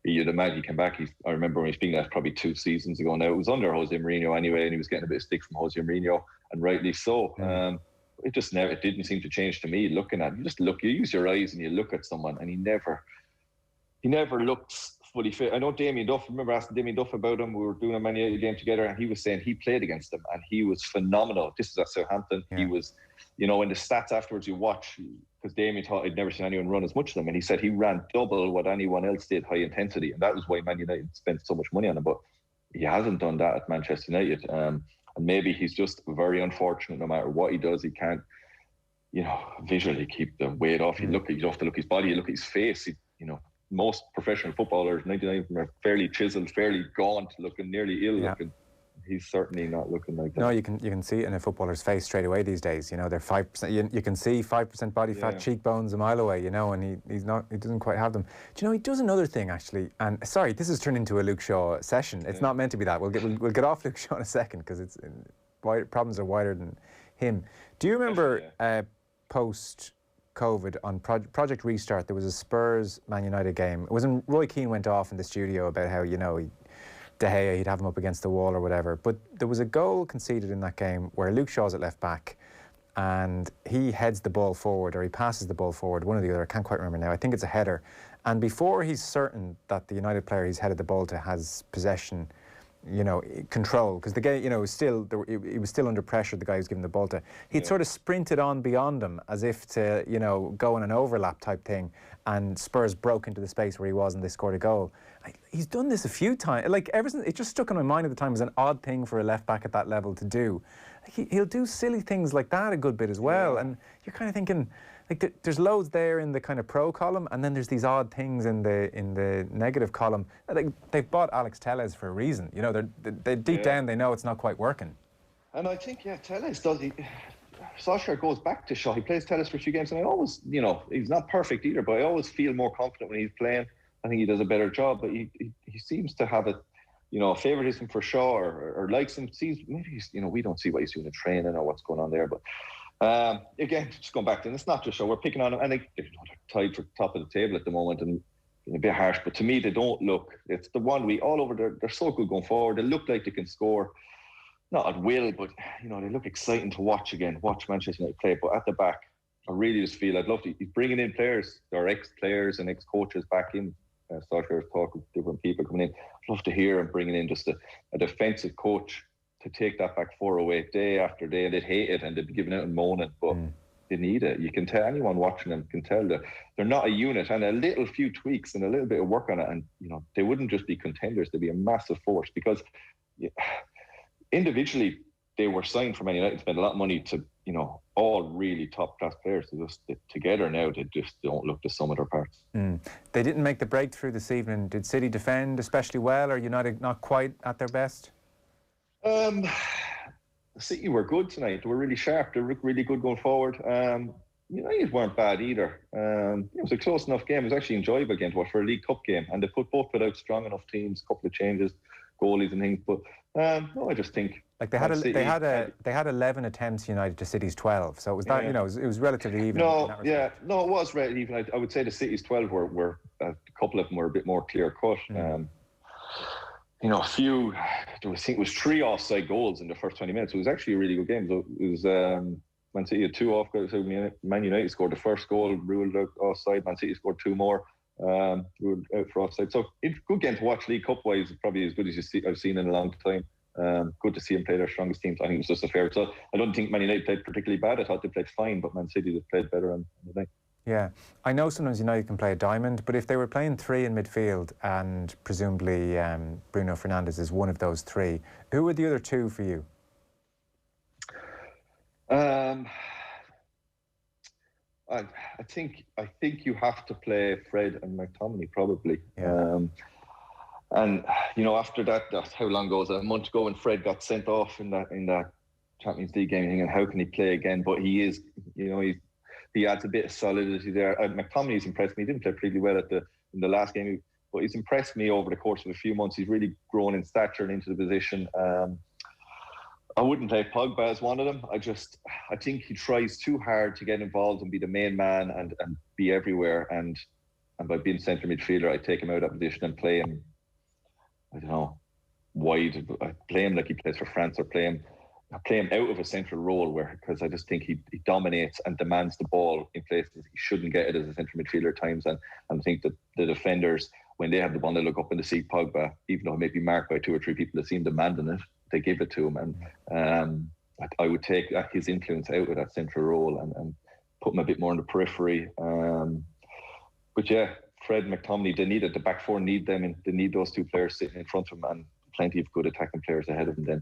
you'd imagine he came back. I remember when he was speaking, that's probably 2 seasons ago now. It was under Jose Mourinho anyway, and he was getting a bit of stick from Jose Mourinho, and rightly so. It didn't seem to change to me. Looking at you use your eyes and you look at someone, and he never looks fully fit. I know Damien Duff. I remember asking Damien Duff about him. We were doing a Man United game together, and he was saying he played against him, and he was phenomenal. This is at Southampton. He was, in the stats afterwards you watch, because Damien thought I'd never seen anyone run as much as them, and he said he ran double what anyone else did, high intensity, and that was why Man United spent so much money on him. But he hasn't done that at Manchester United, and maybe he's just very unfortunate. No matter what he does, he can't, visually keep the weight off. You have to look at his body, you look at his face. Most professional footballers, 99 of them, are fairly chiseled, fairly gaunt, looking nearly ill looking. He's certainly not looking like that. No, you can see it in a footballer's face straight away these days. They're 5%. You can see 5% body fat, cheekbones a mile away. And he doesn't quite have them. Do you know he does another thing actually? And sorry, this has turned into a Luke Shaw session. It's not meant to be that. We'll get off Luke Shaw in a second because it's problems are wider than him. Do you remember post COVID on Project Restart, there was a Spurs Man United game. It was when Roy Keane went off in the studio about how, De Gea, he'd have him up against the wall or whatever. But there was a goal conceded in that game where Luke Shaw's at left back and he heads the ball forward, or he passes the ball forward, one or the other, I can't quite remember now. I think it's a header. And before he's certain that the United player he's headed the ball to has possession, control, because the game, he was still under pressure, the guy who's giving the ball to. He'd sort of sprinted on beyond him as if to, go in an overlap type thing, and Spurs broke into the space where he was and they scored a goal. He's done this a few times. Ever since, it just stuck in my mind at the time as an odd thing for a left back at that level to do. He'll do silly things like that a good bit as well, and you're kind of thinking, there's loads there in the kind of pro column, and then there's these odd things in the negative column. They've bought Alex Telles for a reason. They deep down they know it's not quite working. And I think Telles does. Solskjaer goes back to Shaw. He plays Telles for a few games, and I always, he's not perfect either, but I always feel more confident when he's playing. I think he does a better job, but he seems to have a favoritism for Shaw or likes him. Sees maybe he's, we don't see what he's doing in training or what's going on there, but. Again, just going back to, and it's not just Shaw, we're picking on them, and they're tied for top of the table at the moment, and a bit harsh, but to me they don't look, it's the 1 week all over, they're so good going forward, they look like they can score, not at will, but they look exciting to watch Manchester United play. But at the back, I really just feel I'd love to, he's bringing in players, there are ex-players and ex-coaches back in, Solskjaer's talk of different people coming in. I'd love to hear him bringing in just a defensive coach to take that back 408 day after day. They'd hate it and they'd be giving out and moaning, but they need it. You can tell, anyone watching them can tell that they're not a unit, and a little few tweaks and a little bit of work on it, and they wouldn't just be contenders, they'd be a massive force, because individually they were signed for Man United, spent a lot of money to all really top class players. Just together now they just don't look the sum of their parts. They didn't make the breakthrough this evening. Did City defend especially well, or United not quite at their best? City were good tonight. They were really sharp. They looked really good going forward. United weren't bad either. It was a close enough game. It was actually enjoyable game to watch for a League Cup game, and they both put out strong enough teams. A couple of changes, goalies and things. But no, I just think they had 11 attempts United to City's 12. So it was that it was relatively even. It was relatively even. I would say the City's 12 were a couple of them were a bit more clear cut. A few, I think it was 3 offside goals in the first 20 minutes. It was actually a really good game. So it was Man City had 2 off goals. Man United scored the first goal, ruled out offside. Man City scored 2 more, ruled out for offside. So it's a good game to watch League Cup wise. Probably as good as I've seen in a long time. Good to see them play their strongest teams. I think it was just a fair result. I don't think Man United played particularly bad. I thought they played fine, but Man City played better on the night. Yeah, I know sometimes United can play a diamond, but if they were playing 3 in midfield and presumably Bruno Fernandes is one of those 3, who were the other 2 for you? I think you have to play Fred and McTominay probably. Yeah. And after that, how long ago was it? A month ago when Fred got sent off in that Champions League game, and how can he play again? But he is, he adds a bit of solidity there. McTominay's impressed me. He didn't play pretty well in the last game, but he's impressed me over the course of a few months. He's really grown in stature and into the position. I wouldn't play Pogba as one of them. I think he tries too hard to get involved and be the main man and be everywhere. And by being centre midfielder, I take him out of that position and play him, I don't know, wide. I play him like he plays for France, or play him out of a central role, because I just think he dominates and demands the ball in places he shouldn't get it as a central midfielder at times. And I think that the defenders, when they have the ball, they look up and they see Pogba, even though he may be marked by 2 or 3 people that seem demanding it, they give it to him. And I would take his influence out of that central role and put him a bit more in the periphery. But yeah, Fred, McTominay, they needed the back four, need them, and they need those two players sitting in front of them, and plenty of good attacking players ahead of them then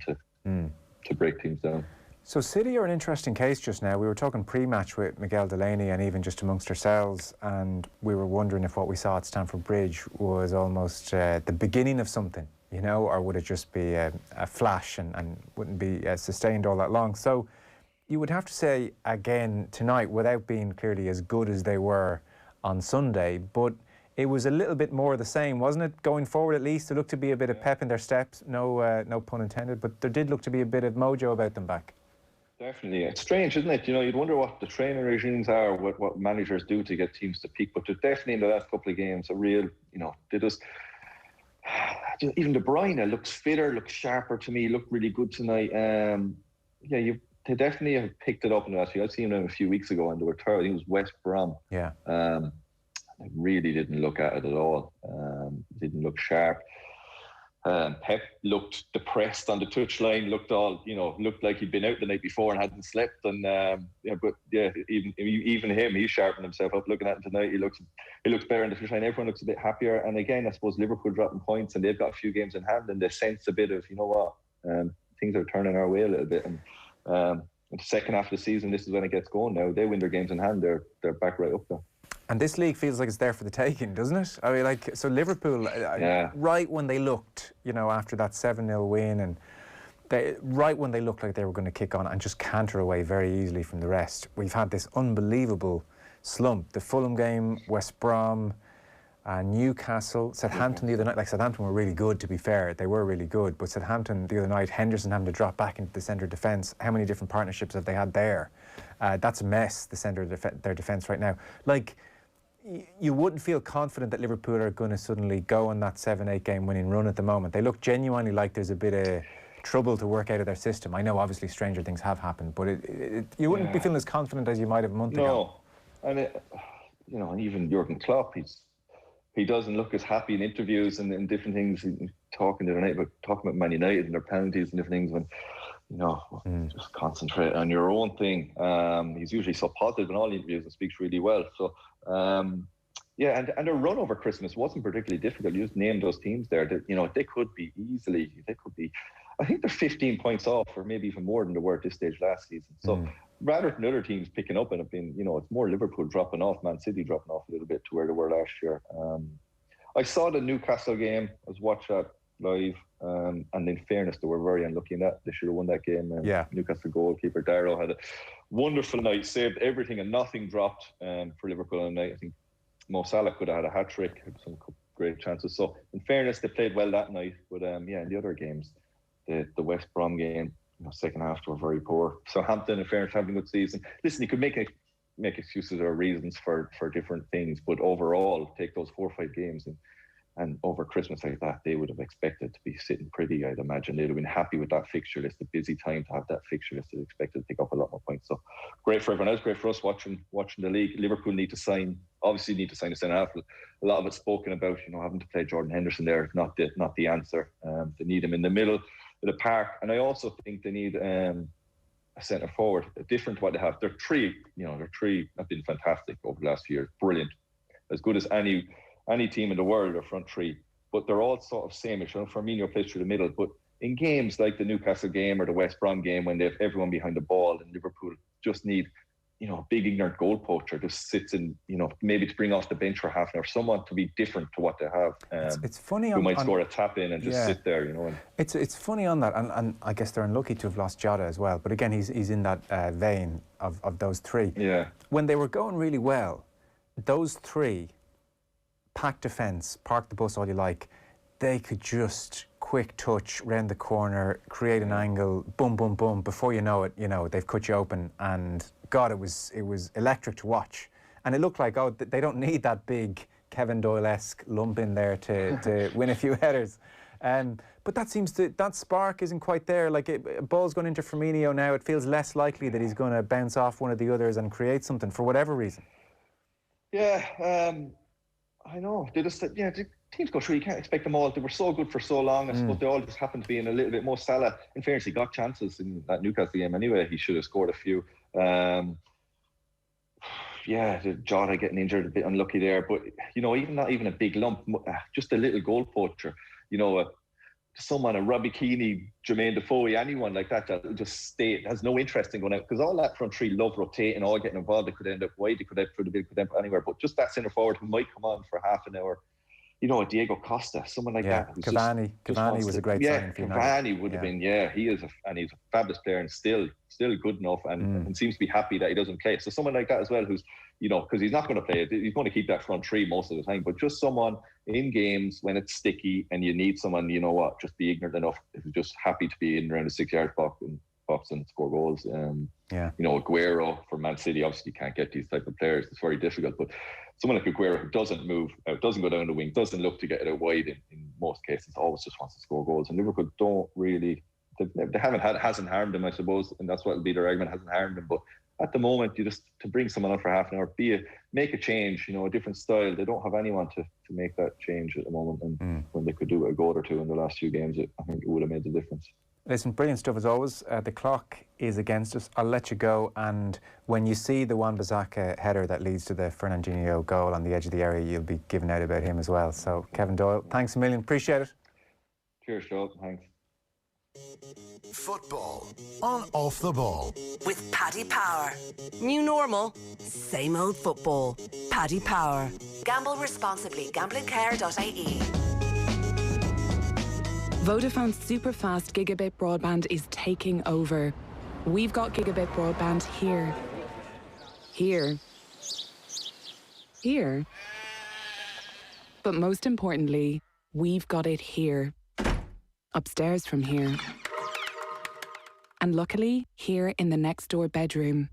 to break teams down. So City are an interesting case just now. We were talking pre-match with Miguel Delaney and even just amongst ourselves, and we were wondering if what we saw at Stamford Bridge was almost the beginning of something, you know, or would it just be a flash and wouldn't be sustained all that long. So you would have to say again tonight, without being clearly as good as they were on Sunday, but it was a little bit more of the same, wasn't it? Going forward, at least, there looked to be a bit of pep in their steps. No pun intended, but there did look to be a bit of mojo about them back. Definitely. It's strange, isn't it? You know, you'd wonder what the training regimes are, what managers do to get teams to peak, but they're definitely in the last couple of games a real, you know, they just even De Bruyne looks fitter, looks sharper to me, looked really good tonight. They definitely have picked it up in the last few. I've seen them a few weeks ago and they were terrible. I think it was West Brom. Yeah. I really didn't look at it at all. Didn't look sharp. Pep looked depressed on the touchline. Looked like he'd been out the night before and hadn't slept. And even him, he sharpened himself up. Looking at him tonight, he looks better on the touchline. Everyone looks a bit happier. And again, I suppose Liverpool dropping points, and they've got a few games in hand, and they sense a bit of, you know what, things are turning our way a little bit. And in the second half of the season, this is when it gets going. Now they win their games in hand, they're back right up there. And this league feels like it's there for the taking, doesn't it? I mean, so Liverpool, right when they looked, you know, after that 7-0 win, and right when they looked like they were going to kick on and just canter away very easily from the rest, we've had this unbelievable slump. The Fulham game, West Brom, Newcastle, Southampton the other night. Like, Southampton were really good, to be fair. They were really good. But Southampton the other night, Henderson having to drop back into the centre of defence. How many different partnerships have they had there? That's a mess, the centre of their defence right now. Like, you wouldn't feel confident that Liverpool are going to suddenly go on that 7-8 game winning run at the moment. They look genuinely like there's a bit of trouble to work out of their system. I know obviously stranger things have happened, but you wouldn't be feeling as confident as you might have a month ago. No, and and even Jurgen Klopp, he doesn't look as happy in interviews and different things. Talking about Man United and their penalties and different things, when just concentrate on your own thing. He's usually so positive in all the interviews and speaks really well. So and their run over Christmas wasn't particularly difficult. You just named those teams there. That they could be. I think they're 15 points off, or maybe even more than they were at this stage last season. So rather than other teams picking up and have been, it's more Liverpool dropping off, Man City dropping off a little bit to where they were last year. I saw the Newcastle game. I was watching that live, and in fairness, they were very unlucky in that. They should have won that game. Newcastle goalkeeper Darrow had a wonderful night, saved everything and nothing dropped for Liverpool on the night. I think Mo Salah could have had a hat-trick, had some great chances. So in fairness, they played well that night. But in the other games, the West Brom game, second half, they were very poor. Southampton, in fairness, having a good season. Listen, you could make excuses or reasons for different things, but overall, take those 4 or 5 games and over Christmas like that, they would have expected to be sitting pretty, I'd imagine. They'd have been happy with that fixture list, a busy time to have that fixture list. They'd expected to pick up a lot more points. So great for everyone else, great for us watching the league. Liverpool need to sign a centre half. A lot of it's spoken about, having to play Jordan Henderson there, not the answer. They need him in the middle of the park. And I also think they need a centre forward, different to what they have. Their three have been fantastic over the last few years. Brilliant. As good as any team in the world, their front three, but they're all sort of same-ish. Firmino plays through the middle, but in games like the Newcastle game or the West Brom game, when they have everyone behind the ball, and Liverpool just need, a big ignorant goal poacher just sits in, maybe to bring off the bench for half an hour, someone to be different to what they have. It's funny who might score a tap in and just sit there, And it's funny on that, and I guess they're unlucky to have lost Jota as well. But again, he's in that vein of those three. Yeah. When they were going really well, those three, pack defence, park the bus all you like, they could just quick touch round the corner, create an angle, boom, boom, boom. Before you know it, they've cut you open, and God, it was electric to watch. And it looked like, they don't need that big Kevin Doyle-esque lump in there to win a few headers. But that spark isn't quite there. Like, a ball's going into Firmino now, it feels less likely that he's going to bounce off one of the others and create something for whatever reason. Yeah, I know. They just said, the teams go through. You can't expect them all. They were so good for so long. I suppose they all just happened to be in a little bit more. Salah, in fairness, he got chances in that Newcastle game anyway. He should have scored a few. Jota getting injured, a bit unlucky there. But, not even a big lump, just a little goal poacher. Someone, a Robbie Keane, Jermaine Defoe, anyone like that will just stay, has no interest in going out, because all that front three love rotating, all getting involved. They could end up wide, they could end up through the big, could end up anywhere. But just that centre forward who might come on for half an hour, Diego Costa, someone like that. Cavani was a great signing for United. Cavani would have been, he's a fabulous player and still good enough and seems to be happy that he doesn't play. So someone like that as well, who's, because he's not going to play, he's going to keep that front three most of the time, but just someone in games when it's sticky and you need someone, just be ignorant enough, who's just happy to be in around the 6-yard box and score goals. Aguero for Man City, obviously can't get these type of players. It's very difficult, but someone like Aguero who doesn't move, doesn't go down the wing, doesn't look to get it out wide in most cases, always just wants to score goals. And Liverpool don't really, they hasn't harmed them, I suppose, and that's what will be their argument, hasn't harmed them. But at the moment, you just to bring someone on for half an hour, make a change, a different style. They don't have anyone to make that change at the moment. And when they could do a goal or two in the last few games, I think it would have made the difference. Listen, brilliant stuff as always. The clock is against us. I'll let you go. And when you see the Wan-Bissaka header that leads to the Fernandinho goal on the edge of the area, you'll be giving out about him as well. So, Kevin Doyle, thanks a million. Appreciate it. Cheers, Joe. Thanks. Football on Off the Ball with Paddy Power. New normal, same old football. Paddy Power. Gamble responsibly. Gamblingcare.ie. Vodafone's super fast gigabit broadband is taking over. We've got gigabit broadband here. Here. Here. But most importantly, we've got it here. Upstairs from here. And luckily, here in the next door bedroom.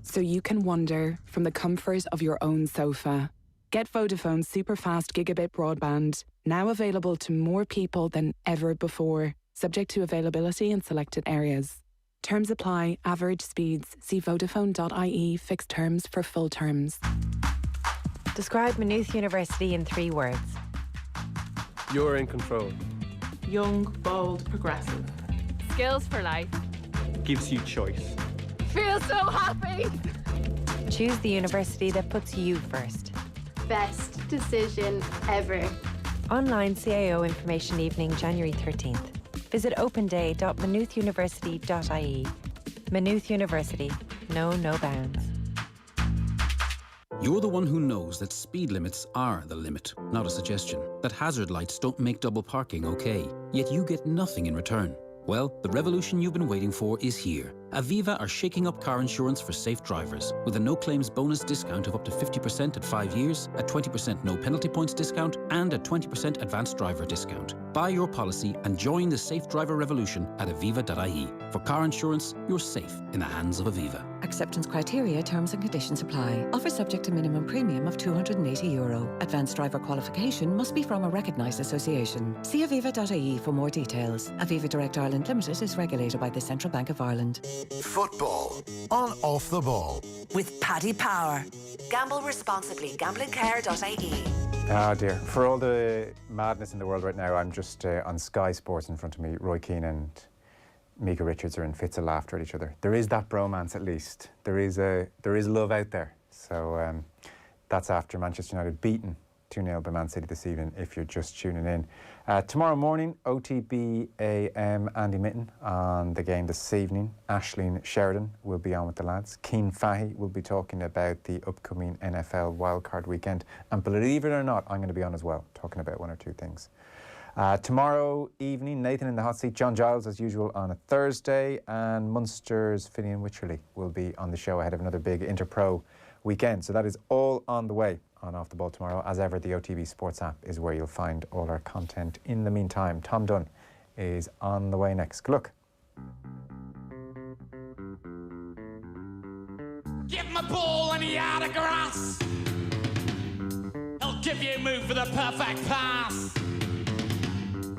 So you can wander from the comfort of your own sofa. Get Vodafone's super fast gigabit broadband, now available to more people than ever before, subject to availability in selected areas. Terms apply, average speeds. See Vodafone.ie fixed terms for full terms. Describe Maynooth University in 3 words. You're in control. Young, bold, progressive. Skills for life. Gives you choice. Feel so happy. Choose the university that puts you first. Best decision ever. Online CAO Information Evening, January 13th. Visit openday.maynoothuniversity.ie. Maynooth University. No bounds. You're the one who knows that speed limits are the limit, not a suggestion. That hazard lights don't make double parking okay, yet you get nothing in return. Well, the revolution you've been waiting for is here. Aviva are shaking up car insurance for safe drivers with a no-claims bonus discount of up to 50% at 5 years, a 20% no penalty points discount, and a 20% advanced driver discount. Buy your policy and join the safe driver revolution at aviva.ie. For car insurance, you're safe in the hands of Aviva. Acceptance criteria, terms and conditions apply. Offer subject to minimum premium of €280. Advanced driver qualification must be from a recognised association. See aviva.ie for more details. Aviva Direct Ireland Limited is regulated by the Central Bank of Ireland. Football on Off the Ball with Paddy Power. Gamble responsibly. Gamblingcare.ie. Oh dear. For all the madness in the world right now, I'm just on Sky Sports in front of me. Roy Keane and Mika Richards are in fits of laughter at each other. There is that bromance at least. There is love out there. So that's after Manchester United beaten 2-0 by Man City this evening, if you're just tuning in. Tomorrow morning, OTB AM, Andy Mitten on the game this evening. Aisling Sheridan will be on with the lads. Cian Fahey will be talking about the upcoming NFL wildcard weekend. And believe it or not, I'm going to be on as well, talking about 1 or 2 things. Tomorrow evening, Nathan in the hot seat, John Giles as usual on a Thursday, and Munster's Finian Wycherley will be on the show ahead of another big Interpro weekend. So that is all on the way on Off the Ball tomorrow. As ever, the OTB Sports app is where you'll find all our content. In the meantime, Tom Dunn is on the way next. Good luck. Give him a ball and he out of grass. He'll give you a move for the perfect pass.